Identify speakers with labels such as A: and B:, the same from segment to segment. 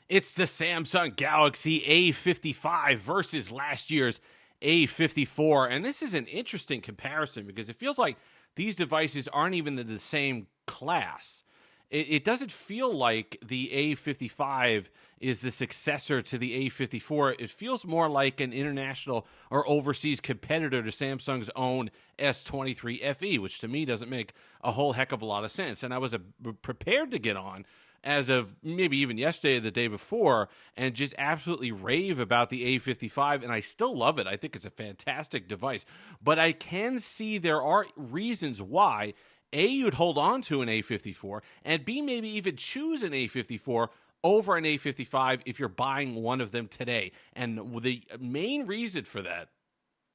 A: It's the Samsung Galaxy A55 versus last year's A54. And this is an interesting comparison because it feels like these devices aren't even in the same class. It doesn't feel like the A55 is the successor to the A54. It feels more like an international or overseas competitor to Samsung's own S23 FE, which to me doesn't make a whole heck of a lot of sense. And I was prepared to get on as of maybe even yesterday or the day before and just absolutely rave about the A55, and I still love it. I think it's a fantastic device. But I can see there are reasons why A, you'd hold on to an A54, and B, maybe even choose an A54 over an A55 if you're buying one of them today. And the main reason for that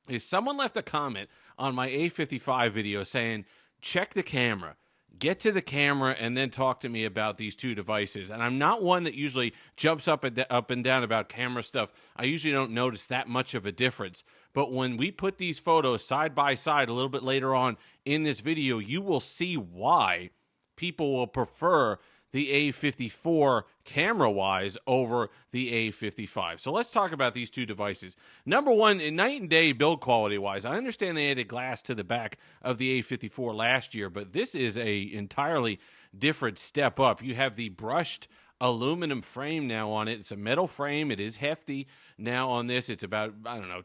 A: is someone left a comment on my A55 video saying, check the camera. Get to the camera and then talk to me about these two devices. And I'm not one that usually jumps up and down about camera stuff. I usually don't notice that much of a difference. But when we put these photos side by side a little bit later on in this video, you will see why people will prefer the A54 camera-wise over the A55. So let's talk about these two devices. Number one, in night and day build quality-wise, I understand they added glass to the back of the A54 last year, but this is a entirely different step up. You have the brushed aluminum frame now on it. It's a metal frame. It is hefty now on this. It's about,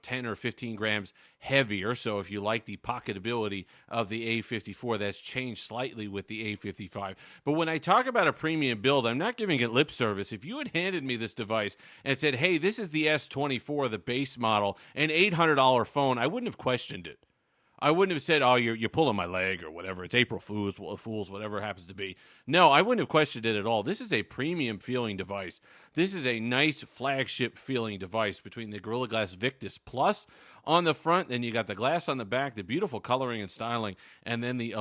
A: 10 or 15 grams heavier. So if you like the pocketability of the A54, that's changed slightly with the A55. But when I talk about a premium build, I'm not giving it lip service. If you had handed me this device and said, hey, this is the S24, the base model, an $800 phone, I wouldn't have questioned it. I wouldn't have said, oh, you're pulling my leg or whatever. It's April Fools, whatever it happens to be. No, I wouldn't have questioned it at all. This is a premium feeling device. This is a nice flagship feeling device between the Gorilla Glass Victus Plus on the front, then you got the glass on the back, the beautiful coloring and styling, and then the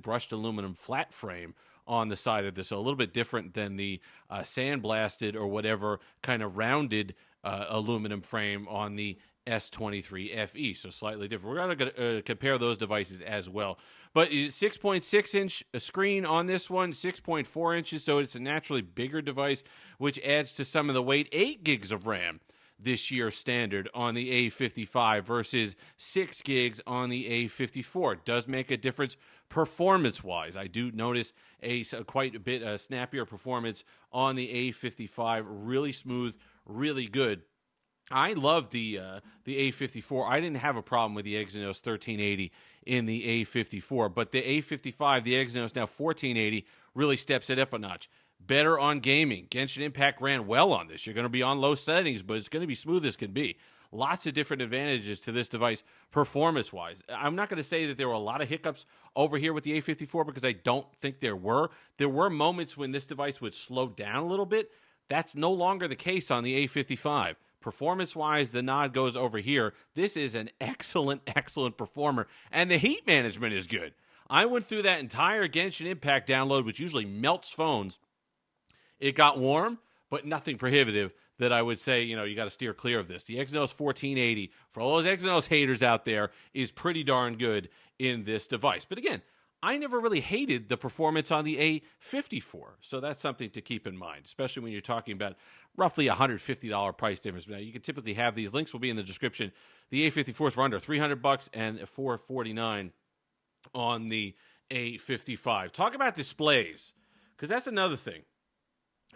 A: brushed aluminum flat frame on the side of this. So a little bit different than the sandblasted or whatever kind of rounded aluminum frame on the S23 FE, so slightly different. We're going to compare those devices as well. But 6.6-inch screen on this one, 6.4 inches, so it's a naturally bigger device, which adds to some of the weight. 8 gigs of RAM this year standard on the A55 versus 6 gigs on the A54. It does make a difference performance-wise. I do notice quite a bit snappier performance on the A55. Really smooth, really good. I love the A54. I didn't have a problem with the Exynos 1380 in the A54, but the A55, the Exynos now 1480, really steps it up a notch. Better on gaming. Genshin Impact ran well on this. You're going to be on low settings, but it's going to be smooth as can be. Lots of different advantages to this device performance-wise. I'm not going to say that there were a lot of hiccups over here with the A54 because I don't think there were. There were moments when this device would slow down a little bit. That's no longer the case on the A55. Performance-wise, the nod goes over here. This is an excellent, excellent performer, and the heat management is good. I went through that entire Genshin Impact download, which usually melts phones. It got warm, but nothing prohibitive that I would say, you got to steer clear of this. The Exynos 1480, for all those Exynos haters out there, is pretty darn good in this device. But again, I never really hated the performance on the A54, so that's something to keep in mind, especially when you're talking about roughly $150 price difference. Now, you can typically have these. Links will be in the description. The A54 is for under $300 and $449 on the A55. Talk about displays, because that's another thing.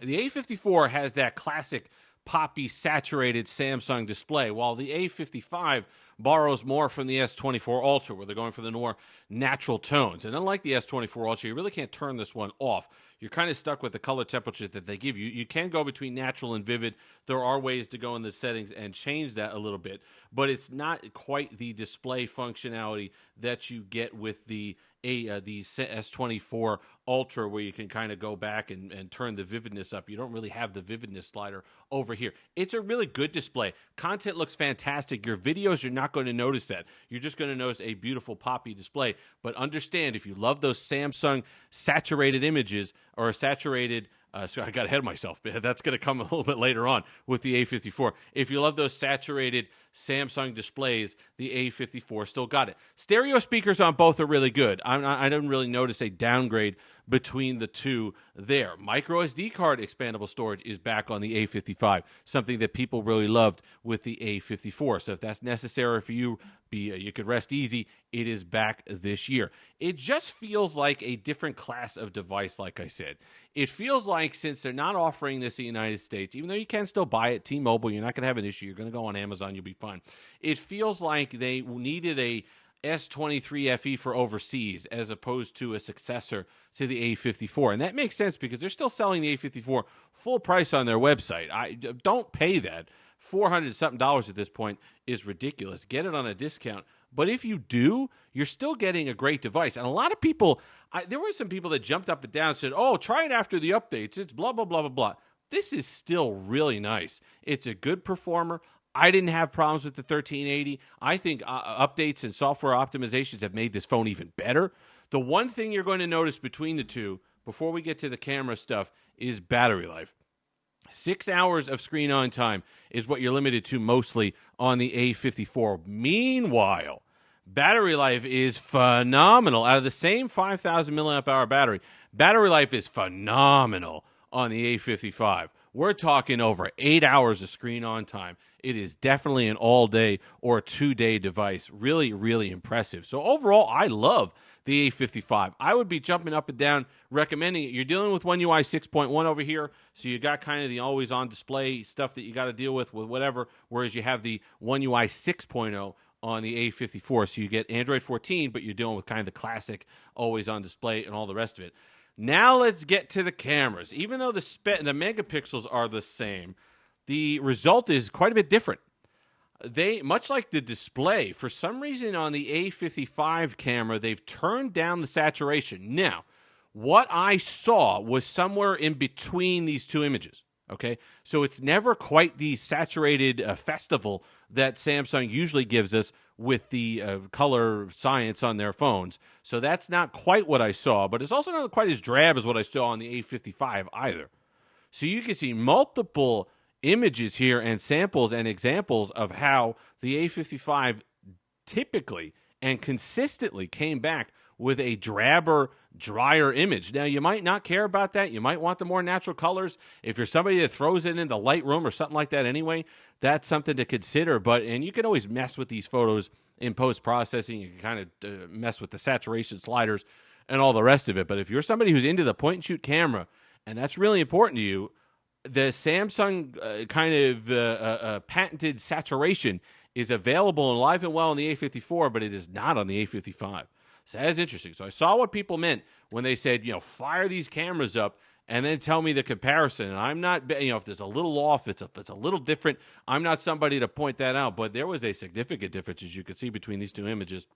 A: The A54 has that classic poppy saturated Samsung display, while the A55 borrows more from the S24 Ultra, where they're going for the more natural tones. And unlike the S24 Ultra, you really can't turn this one off. You're kind of stuck with the color temperature that they give you. You can go between natural and vivid. There are ways to go in the settings and change that a little bit, but it's not quite the display functionality that you get with the S24 Ultra, where you can kind of go back and turn the vividness up. You don't really have the vividness slider over here. It's a really good display. Content looks fantastic. Your videos, you're not going to notice that. You're just going to notice a beautiful poppy display. But understand, if you love those Samsung saturated images or saturated so I got ahead of myself. That's going to come a little bit later on with the A54. If you love those saturated Samsung displays, the A54 still got it. Stereo speakers on both are really good. I didn't really notice a downgrade between the two there. Micro SD card expandable storage is back on the A55, something that people really loved with the A54. So if that's necessary for you, you could rest easy. It is back this year. It just feels like a different class of device, like I said. It feels like since they're not offering this in the United States, even though you can still buy it, T-Mobile, you're not going to have an issue. You're going to go on Amazon, you'll be fine. It feels like they needed a S23 FE for overseas as opposed to a successor to the A54. And that makes sense because they're still selling the A54 full price on their website. I don't pay that. $400-something at this point is ridiculous. Get it on a discount. But if you do, you're still getting a great device. And a lot of people, there were some people that jumped up and down and said, oh, try it after the updates. It's blah, blah, blah, blah, blah. This is still really nice. It's a good performer. I didn't have problems with the 1380. I think updates and software optimizations have made this phone even better. The one thing you're going to notice between the two, before we get to the camera stuff, is battery life. 6 hours of screen on time is what you're limited to mostly on the A54. Meanwhile, battery life is phenomenal. Out of the same 5,000 milliamp hour battery life is phenomenal on the A55. We're talking over 8 hours of screen on time. It is definitely an all-day or 2-day device. Really, really impressive. So overall, I love the A55. I would be jumping up and down recommending it. You're dealing with One UI 6.1 over here, so you got kind of the always-on display stuff that you got to deal with whatever, whereas you have the One UI 6.0 on the A54. So you get Android 14, but you're dealing with kind of the classic always-on display and all the rest of it. Now let's get to the cameras. Even though the megapixels are the same, the result is quite a bit different. They, much like the display, for some reason on the A55 camera, they've turned down the saturation. Now, what I saw was somewhere in between these two images, okay? So it's never quite the saturated festival that Samsung usually gives us with the color science on their phones. So that's not quite what I saw, but it's also not quite as drab as what I saw on the A55 either. So you can see multiple images here and samples and examples of how the A55 typically and consistently came back with a drabber, drier image. Now, you might not care about that. You might want the more natural colors. If you're somebody that throws it into Lightroom or something like that anyway, that's something to consider. And you can always mess with these photos in post-processing. You can kind of mess with the saturation sliders and all the rest of it. But if you're somebody who's into the point-and-shoot camera, and that's really important to you, the Samsung patented saturation is available and alive and well on the A54, but it is not on the A55. So that is interesting. So I saw what people meant when they said, fire these cameras up and then tell me the comparison. And I'm not, if there's a little off, if it's a little different, I'm not somebody to point that out. But there was a significant difference, as you can see, between these two images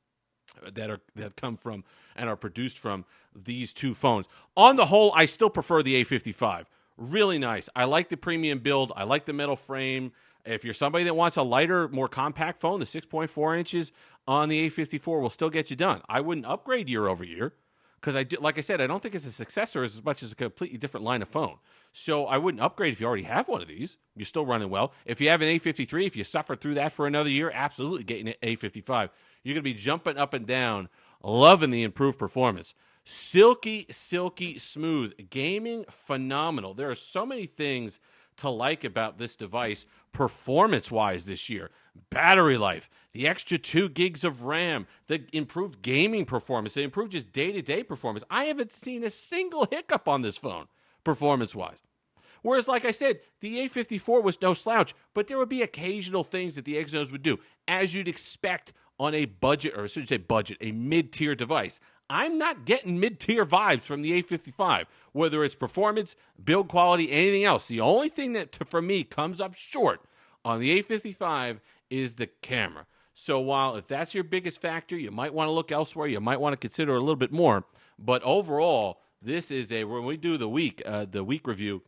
A: that come from and are produced from these two phones. On the whole, I still prefer the A55. Really nice. I like the premium build. I like the metal frame. If you're somebody that wants a lighter, more compact phone, the 6.4 inches on the A54 will still get you done. I wouldn't upgrade year over year because, like I said, I don't think it's a successor as much as a completely different line of phone. So I wouldn't upgrade if you already have one of these. You're still running well. If you have an A53, if you suffered through that for another year, absolutely getting an A55. You're going to be jumping up and down, loving the improved performance. Silky, silky smooth. Gaming, phenomenal. There are so many things to like about this device performance-wise this year. Battery life, the extra 2 gigs of RAM, the improved gaming performance, the improved just day-to-day performance. I haven't seen a single hiccup on this phone performance-wise. Whereas, like I said, the A54 was no slouch, but there would be occasional things that the Exynos would do, as you'd expect on a budget, or I should say budget, a mid-tier device. I'm not getting mid-tier vibes from the A55, whether it's performance, build quality, anything else. The only thing that, for me, comes up short on the A55 is the camera. So while if that's your biggest factor, you might want to look elsewhere. You might want to consider a little bit more. But overall, this is when we do the week review,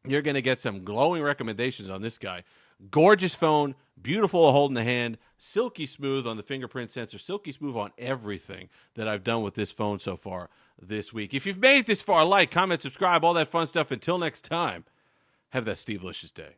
A: you're going to get some glowing recommendations on this guy. Gorgeous phone, beautiful to hold in the hand, silky smooth on the fingerprint sensor, silky smooth on everything that I've done with this phone so far this week. If you've made it this far, like, comment, subscribe, all that fun stuff. Until next time, have that Steve-licious day.